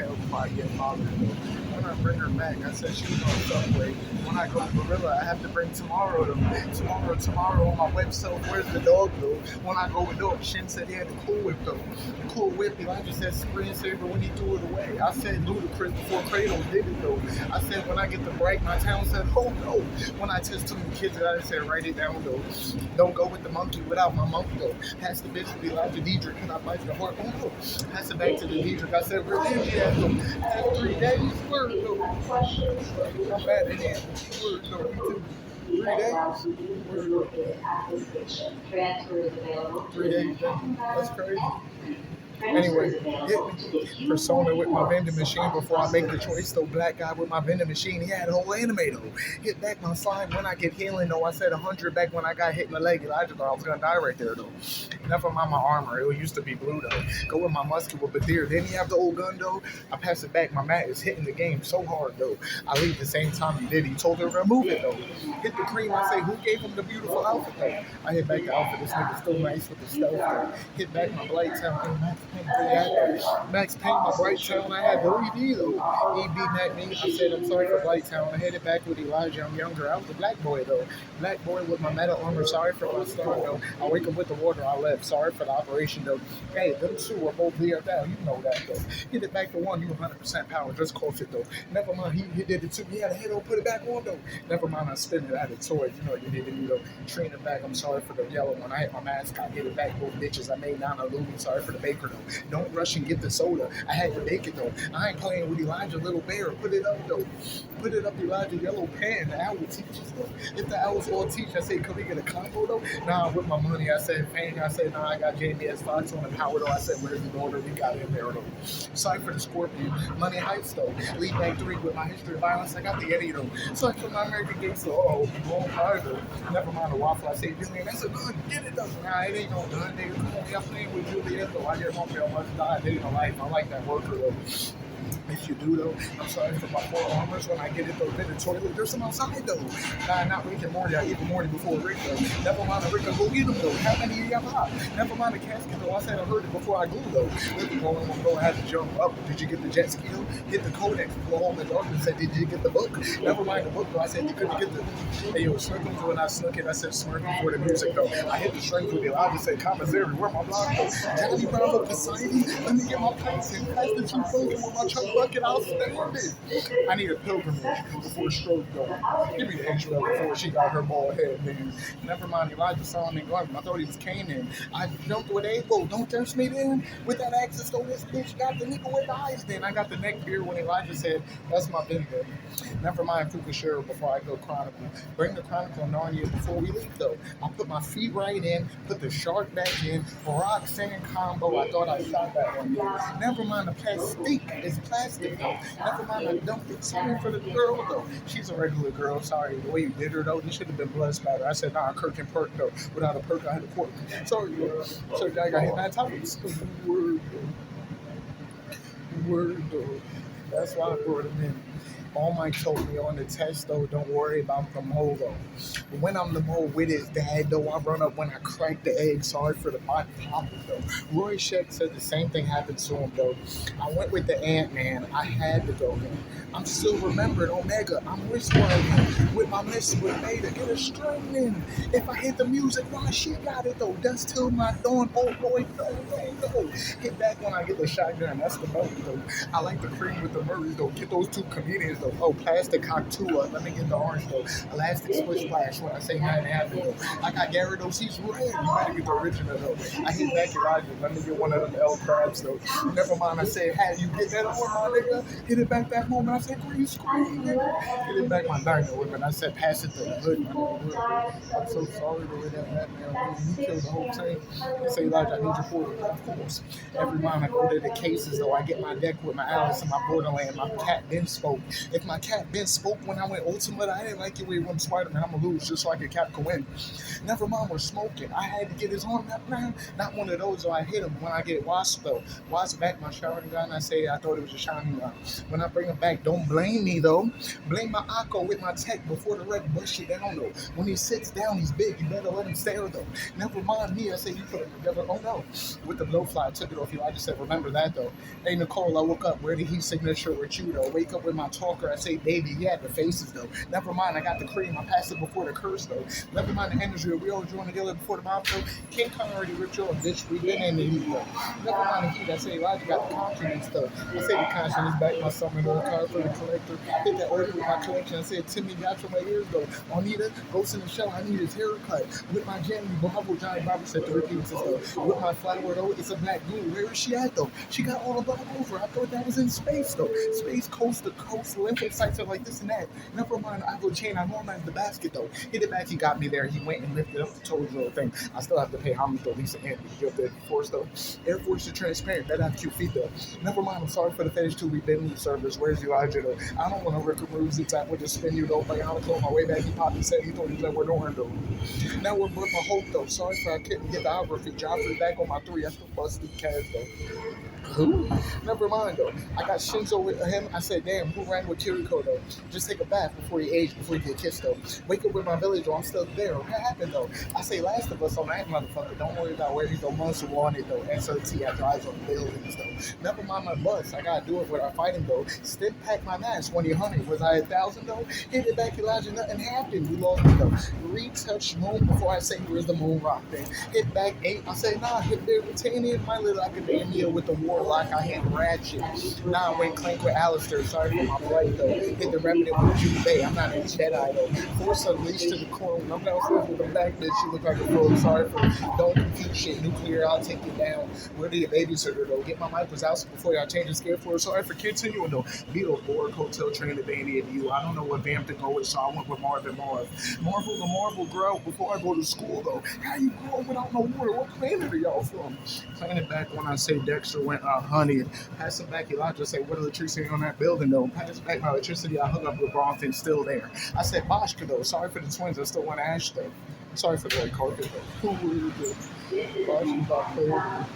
Kel before I get bothered. When I bring her back, I said she was on Subway. When I go to Gorilla, I have to bring Tomorrow though. Tomorrow on my website, where's the dog though? When I go with dog, Shin said he had the Cool Whip though. The Cool Whip, Elijah said screensaver when he threw it away. I said Ludacris before Kratos did it though. I said when I get the break, my town said, oh no. When I test too many kids, I said write it down though. Don't go with the monkey without my monkey though. Pass the bitch to Elijah Diedrich, can I bite the heart? Oh no. Pass it back to the Diedrich. I said, where did you at though? Had 3 days, word though. I'm bad at it. Word though. 3 days? Word though. 3 days, that's crazy. Anyway, hit Persona with my vending machine before I make the choice. Though black guy with my vending machine, he had a whole anime though. Hit back my slime when I get healing though. I said 100 back when I got hit in the leg. I just thought I was gonna die right there though. Never mind my armor, it used to be blue though. Go with my musket with Badir. Then he have the old gun though. I pass it back. My mat is hitting the game so hard though. I leave the same time he did. He told her to remove it though. Hit the cream. I say who gave him the beautiful outfit though. I hit back the outfit. This nigga still nice with the stealth though. Hit back my blade town. Max Payne, my Bright Town, I had the ED though. ED met me. I said, I'm sorry for Bright Town. I headed back with Elijah. I'm younger. I was a black boy though. Black boy with my metal armor. Sorry for my star though. I wake up with the water. I left. Sorry for the operation though. Hey, them two are both there down. You know that though. Hit it back to one. You 100% power. Just close it though. Never mind. He did it too. He had a head on. Put it back on though. Never mind. I spin it out of toys. You know you need to do though. Train it back. I'm sorry for the yellow one. I hit my mask. I hit it back. Both bitches. I made Nana Lulu. Sorry for the baker though. Don't rush and get the soda. I had to make it though. I ain't playing with Elijah Little Bear. Put it up though. Put it up Elijah Yellow Pen. The owl teaches though. If the owls all teach, I say, could we get a combo though? Nah, with my money, I said, Payne. I said, nah, I got JBS Fox on the power though. I said, where's the daughter? We got in there though. Sorry for the Scorpion. Money Heights though. Lead back 3 with my history of violence. I got the Eddie though. Sorry for my American Gates though. Wrong card though. Never mind the waffle. I say, Julian, that's a gun. Get it though. Nah, it ain't no gun, nigga. Come on, y'all playing with Juliet though. I get home, y'all must die. They don't like. I like that worker though. If you do though, I'm sorry for my 4 armors when I get it though. In the toilet, there's some outside though. Nah, not Rick and Morty. I eat the Morty before Rick though. Never mind the Rick, I go get him though. How many do you have? Never mind the casket though. I said I heard it before I glue though. I had to jump up. Did you get the jet ski though? Hit the codex. Go home and darkness. Said, did you get the book? Never mind the book though. I said you couldn't get the. Hey yo, smirking when I snuck it. I said smirking for the music though. I hit the strings with it. I just said commissary. Where my block though? Johnny Bravo Poseidon. Let me get my points in. Pass the 2 frozen with my truck bucket. I'll stand it. I need a pilgrimage before stroke though. Give me the intro before she got her bald head, man. Never mind Elijah saw me garden. I thought he was Canaan. I jumped with Abel. Don't touch me then. With that access though, this bitch got the nigga with the eyes then. I got the neck beard when Elijah said, that's my bingo. Never mind Fukushima before I go Chronicle. Bring the Chronicle Narnia before we leave though. I put my feet right in, put the shark back in, rock sand combo. I thought I shot that one. Never mind the plastic. It's plastic though. Never mind I dumped it. Sorry for the girl though. She's a regular girl. Sorry the way you did her though. This should have been blood spatter. I said, nah, Kirk and perk though. Without a perk, I had a pork. Sorry, so I got hit 9 times. Word though. That's why I brought him in. All Mike told me on the test though, don't worry about the mole though. When I'm the mole with his dad though, I run up when I crack the egg. Sorry for the body popping though. Roy Sheck said the same thing happened to him though. I went with the Ant-Man. I had to go man. I'm still remembered Omega. I'm whispering with my miss with Beta. Get a string in. If I hit the music, why she got it though? Dust till my dawn. Oh boy, no. Hit back when I get the shotgun. That's the mode though. I like the cream with the Murrays though. Get those 2 comedians though. Oh, plastic cocktail. Let me get the orange though. Elastic splish splash when I say 9.5 though. I got Gyarados. He's red. You better get the original though. I hit back Elijah. Let me get one of them L crabs though. Never mind. I said, hey, you get that on my nigga? Hit it back that moment. I said, green screen. Hit it back my dino women. I said, pass it to the hood. I'm so sorry the way that Batman he killed the whole team. I say, Elijah, I need your portal. Of course. Every time I go to the cases though, I get my deck with my Alice and my Borderland. My cat then spoke. If my cat Ben spoke when I went ultimate, I didn't like it when he went Spider-Man. I'm gonna lose just so I could Cap could win. Never mind, we're smoking. I had to get his arm wrapped around. Not one of those, so I hit him when I get Wasp though. Wasp back my showering gun. I say I thought it was a shiny gun. When I bring him back, don't blame me though. Blame my Akko with my tech before the red bush it down though. When he sits down, he's big. You better let him stare though. Never mind me. I say you put him together. Oh no. With the blowfly, I took it off you. I just said remember that though. Hey Nicole, I woke up. Where did he signature with you though? Wake up with my talker. I say baby, he had the faces though. Never mind. I got the cream. I passed it before the curse though. Never mind the energy. We all joined together before the mouth though. King Kong already ripped you off, bitch. We been in the heat though. Never mind the heat. I say Elijah got the confidence though. I say the conscience back. My summon on the card for the collector. Hit that order with my collection. I said Timmy got from my ears though. Anita, Ghost in the Shell. I need his haircut. With my Jamie Bravo, Johnny Bobby said the repeats though. With my flower though, it's a black blue. Where is she at though? She got all the black over. I thought that was in space though. Space coast to coast. Olympic sites are like this and that. Never mind. I will chain. I normalize the basket though. Hit it back. He got me there. He went and lifted up the toes little thing. I still have to pay homage to Lisa Anthony. Give the Force though. Air Force is transparent. That have cute feet though. Never mind. I'm sorry for the fetish too. We've been loose service. Where's Elijah though? I don't want to Rick moves. It's at with the spin you though. Bionicle on my way back. He popped. Said he told you that we're doing though. Now we're with my hope though. Sorry for I couldn't get the biography. Joffrey back on my 3. I still busted Kaz though. Who? Never mind though. I got Shinzo with him. I said, damn, who ran with Kiriko though? Just take a bath before you age, before you get kissed though. Wake up with my village though. I'm still there. What happened though? I say Last of Us on that motherfucker. Don't worry about where he's though. Muscle on it though. SOT I drives on buildings though. Never mind my bus. I gotta do it with our fighting though. Still pack my mask 100. Was I 1,000 though? Hit it back Elijah. Nothing happened. We lost it though. Retouch moon before I say where's the moon rock thing. Hit back 8. I say nah. Hit there retaining my little academia with the warlock. I hit Ratchet. Nah, I went clank with Alistair. Sorry for my blight though. Hit the remnant with Jude Bay. I'm not a Jedi though. Force unleashed to the clone. I'm downstairs with the back bitch. She look like a fool. Sorry for don't compete shit. Nuclear, I'll take you down. Where the babysitter though? Get my mic was out before y'all change the scare for it. Sorry for continuing though. Beetleborg Hotel train to Danny and you. I don't know what Bam to go with, so I went with Marvin Marv. Marvel the Marvel grow before I go to school though. How you grow without no water? What planet are y'all from? Planet back when I say Dexter went honey. Pass it back Elijah say what electricity on that building though. Pass back my electricity. I hung up with Bronson still there. I said Boschka though. Sorry for the twins. I still want Ash though. Sorry for the red carpet though. Who really good? Boschka about player.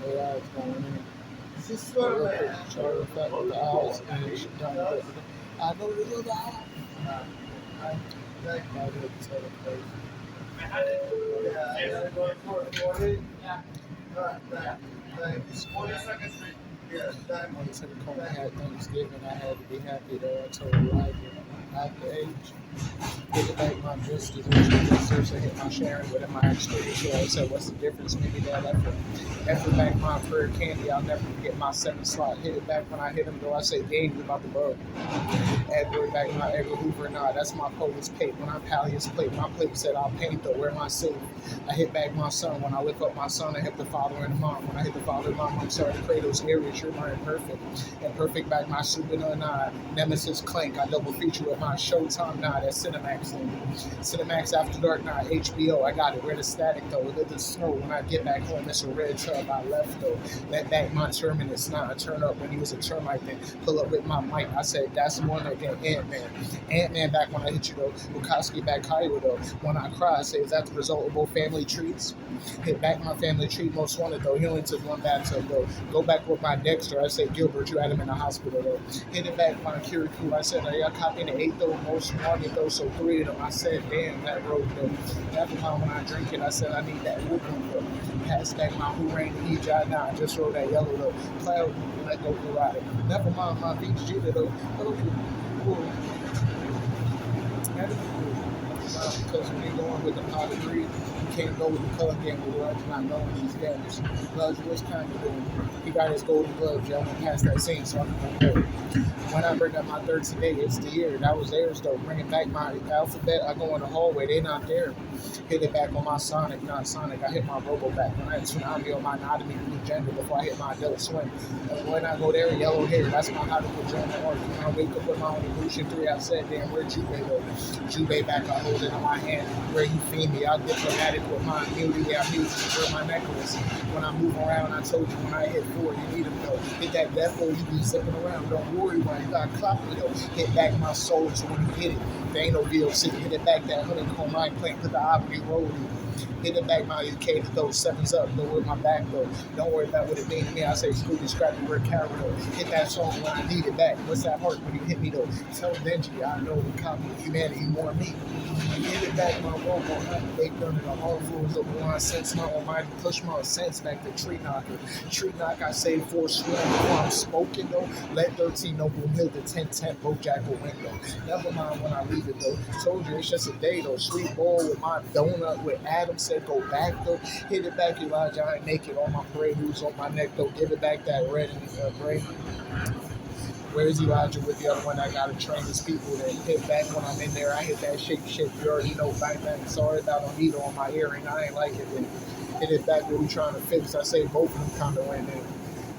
AI is going in. Is this Charlie Fat with the eyes and she done it. I know the little eye. I did tell the place. I went to the corner, had Thanksgiving. I had to be happy though. I told you I at the age. Get it back my justice, seriously hit my sharing with him. I actually so I said, what's the difference? Maybe that effort back my prayer candy, I'll never forget my 7th slot. Hit it back when I hit him though. I say game about the bug. Edward back my Edgar Hoover, nah, that's my police plate. When I Pallius plate, my plate said I'll paint though, where my silver. I hit back my son. When I lift up my son, I hit the father and the mom. When I hit the father and mom, I'm sorry to pray those areas, you're my imperfect. Imperfect back my super nah, Nemesis Clank, I double feature with my Showtime, nah, that's Cinemax thing. Cinemax After Dark, nah, HBO, I got it. Where the static though, look at the snow. When I get back home, it's a red tub. I left though. Let back my terminus, nah, I turn up when he was a termite then. Pull up with my mic, I said that's more than Ant-Man. Ant-Man back when I hit you though. Bukowski back Hollywood though. When I cry, I say is that the result of both family trees? Hit back my family tree, most wanted though. He only took one bathtub though. Go back with my Dexter, I say Gilbert, you had him in the hospital though. Hit it back my Kirikou, I said, are y'all copying the 8 though? Most wanted though, so 3 of them. I said, damn, that road though. Every time when I drink it, I said I need that whooping though. Pass back my who rain the EJ now. I just rolled that yellow though. Cloud, let go for ride. Never mind my beach Judah though. Because when you're going with the pot of greed, you can't go with the color game with Lodge not knowing these games. Lodge was kind of doing. He got his golden gloves. Y'all went past that scene, so I can go. When I bring up my third today, it's the year. That was theirs though. Bringing back my alphabet, I go in the hallway. They not there. Hit it back on my Sonic, not Sonic. I hit my Robo back. When I had Tsunami on my Anatomy New Gender before I hit my Adult Swim. And when I go there, yellow hair. That's my Hollywood German art. When I wake up with my own Evolution 3, I said, damn, where Jubei though? Jubei back, I hold it in my hand where you feed me. I'm diplomatic with my immunity. I'm using for my necklace. When I move around, I told you when I hit 4, you need them though. Hit that death roll, you be zipping around. Don't worry when you got clock me though. Hit back my soul so when you hit it, there ain't no DLC. Hit it back that honeycomb line plant, put the Opry roll. Hit it back my UK to throw sevens up, though with my back though. Don't worry about what it means to me. I say screw scrappy word carry though. Hit that song when I need it back. What's that heart when you hit me though? Tell Benji I know the copy of humanity more me. Hit it back my robo hunt. They done it on all floors of one sense. My almighty push my sense back to tree knocker. Tree knock I say 4 swear before I'm smoking though. Let 13 Noble Hill the 10-10 Bojackal window. Never mind when I leave it though. Told you it's just a day though. Sweet bowl with my donut with Adam said go back though. Hit it back Elijah. I ain't naked on my parade who's on my neck though. Give it back that red and gray. Where's Elijah with the other one? I gotta train his people that hit back when I'm in there. I hit that shake. You already know bang bang. Sorry about a needle on my earring. I ain't like it. Hit it back what we trying to fix. I say both of them kind of went in.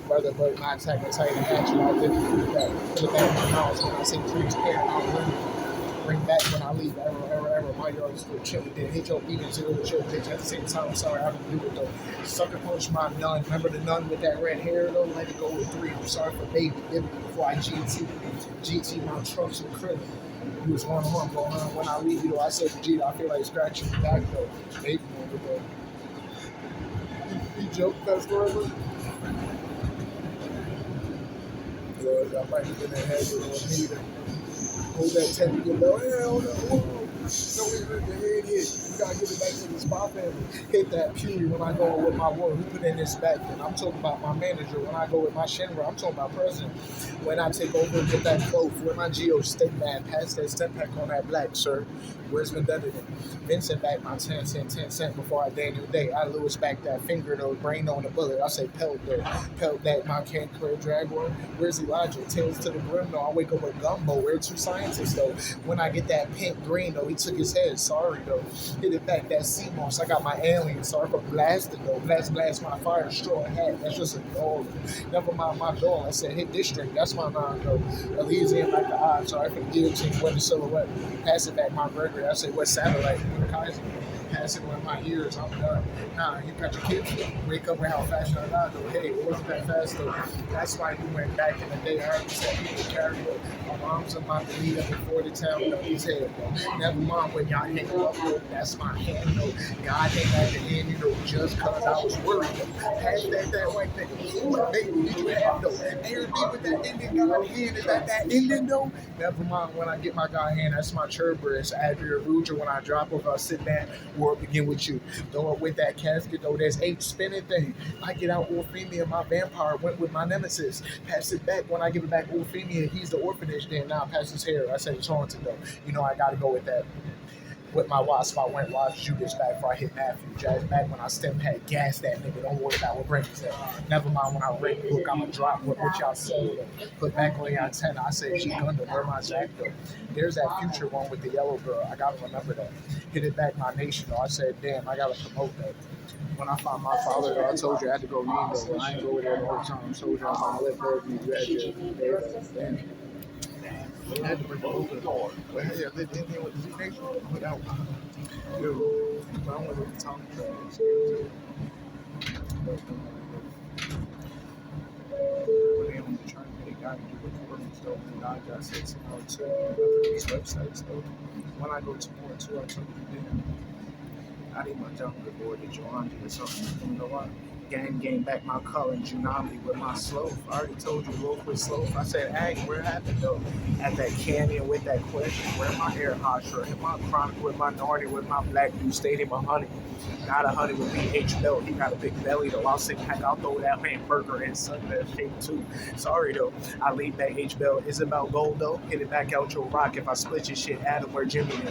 Brother, but not attacking tight and action. I did put it back in my mouth. When I say transparent, I'll bring back when I leave. Ever. My yard is still chilling. Then hit your beat into the chill bitch at the same time. I'm sorry, I didn't do it though. Sucker punch my nun. Remember the nun with that red hair though? Let it go with 3. I'm sorry for baby. Before I GT my trunks and crib. He was going on when I leave you though. I said G, I feel like scratching the back though. Baby over there. You joke that's forever? I might have been ahead with me to hold that 10 to go, hell no. No, even the head hit. You gotta give it back to the spy family. Hit that Fury when I go with my war. Who put in this back then? I'm talking about my manager. When I go with my Shinra, I'm talking about president. When I take over and get that clove, where my Geo stay mad, pass that step back on that black, sir. Where's Vendetta then? Vincent back my 10 cent before I Daniel Day. I Lewis back that finger though, brain on the bullet. I say pelt though. Pelt that my can career Jaguar. Where's Elijah? Tails to the brim though. I wake up with gumbo. Where 2 scientists though? When I get that pink green though, he took his head. Sorry though. Hit it back that sea moss. I got my alien. Sorry for blasting though. Blast my fire straw hat. That's just a dog. Never mind my dog. I said hit this string. That's my 9 though. Elysium like the eye. Sorry for the guillotine. Weather silhouette. Pass it back my burger. I say what satellite? Kaiser. Pass it with my ears. I'm done. Nah, you got your kids. Wake up with how fast I got though. Hey, it wasn't that fast though. That's why we went back in the day. I already said people carry it. My mom's about to lead up before the town though. His head though. Never mind when y'all hang up though. That's my hand though. God ain't at the end, you know, just cause I was worried though. Pass that white thing. What baby did you have though? Everything with that Indian guy hand, is that Indian though? Never mind when I get my guy hand, that's my Cherber. It's Adria Ruger. When I drop off, I'll sit back, war begin with you. Throw up with that casket though, there's 8 spinning thing. I get out Orphemia, my vampire went with my nemesis. Pass it back when I give it back Orphemia, he's the orphanage then. Now pass his hair. I said it's haunted though. You know I gotta go with that. With my wasp, I went watch Judas back before I hit Matthew. Jazz back when I step had gas that nigga. Don't worry about what breaks that. Never mind when I break book, I'ma drop what y'all sold. Put back on the antenna. I said she Gundam, where my Zach though. There's that future one with the yellow girl. I gotta remember that. Hit it back my nation though. I said, damn, I gotta promote that. When I found my father though, I told you I had to go read though. I ain't go there the whole time. I told you I was gonna let Bergie graduate. Damn. I had to bring over the door. But hey, I lived in here with the Z Nation without you. But I wanted to talk to you. When they were trying to get a guy to do recordings though, and I got said somehow to these websites though. When I go to more too, I told you damn. I need my jungle board to Joanne or something. You know what? Gang back my color and Tsunami with my slope. I already told you look with slope. I said, hey, where happened though? At that canyon with that question. Where my air hot shirt? Hit my chronic with my Nardi with my black blue stadium 100. Got 100 with BH belt. He got a big belly though. I'll say heck, I'll throw that hamburger in Sunday shape too. Sorry though. I leave that H belt. It's about gold though. Hit it back out your rock. If I split your shit, Adam where Jimmy is.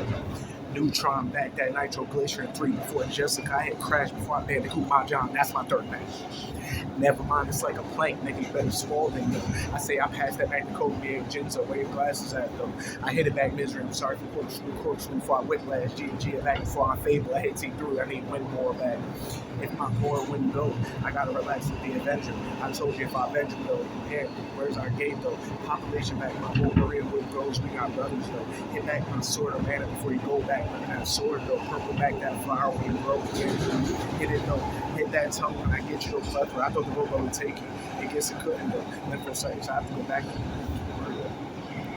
Neutron back that Nitro Glacier in 3 before Jessica. I had crashed before I made the coup my John. That's my 3rd match. Never mind, it's like a plank, nigga. You better swallow than though. I say I passed that back to Kobe and Jinzo. Where your glasses at though? I hit it back misery. I'm sorry for corkscrew before I whiplash. G back before I fable. I hit T3. I need win more back. If my more wouldn't go, I gotta relax with the Avenger. I told you if I Avenger though, yeah, where's our game though? Population back, my Wolverine with goes, we got brothers though. Hit back my sword of mana before you go back. back, look at that sword though, purple back, that flower when you broke again. Hit it though, hit that tongue when I get you a plethora. I thought the robot would take it. It gets it couldn't though. Then for a second, so I have to go back.